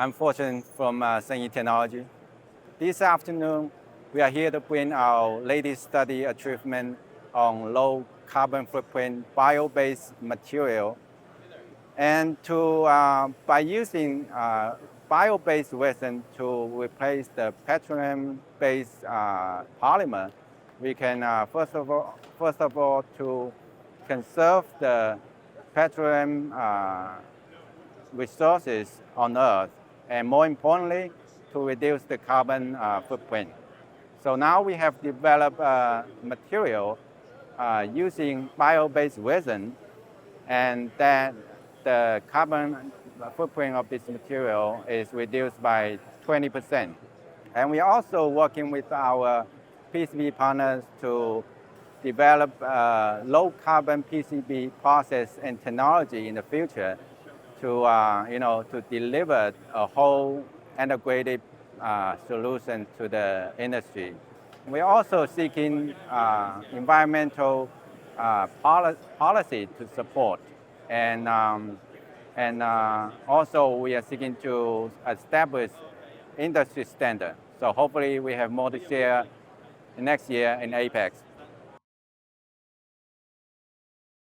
I'm Fortune from Shengyi Technology. This afternoon, we are here to bring our latest study achievement on low carbon footprint bio-based material. And by using bio-based resin to replace the petroleum-based polymer, we can first of all to conserve the petroleum resources on Earth, and more importantly, to reduce the carbon footprint. So now we have developed a material using bio-based resin, and that the carbon footprint of this material is reduced by 20%. And we are also working with our PCB partners to develop low carbon PCB process and technology in the future to to deliver a whole integrated solution to the industry. We're also seeking environmental policy to support, and also we are seeking to establish industry standard. So hopefully we have more to share next year in APEX.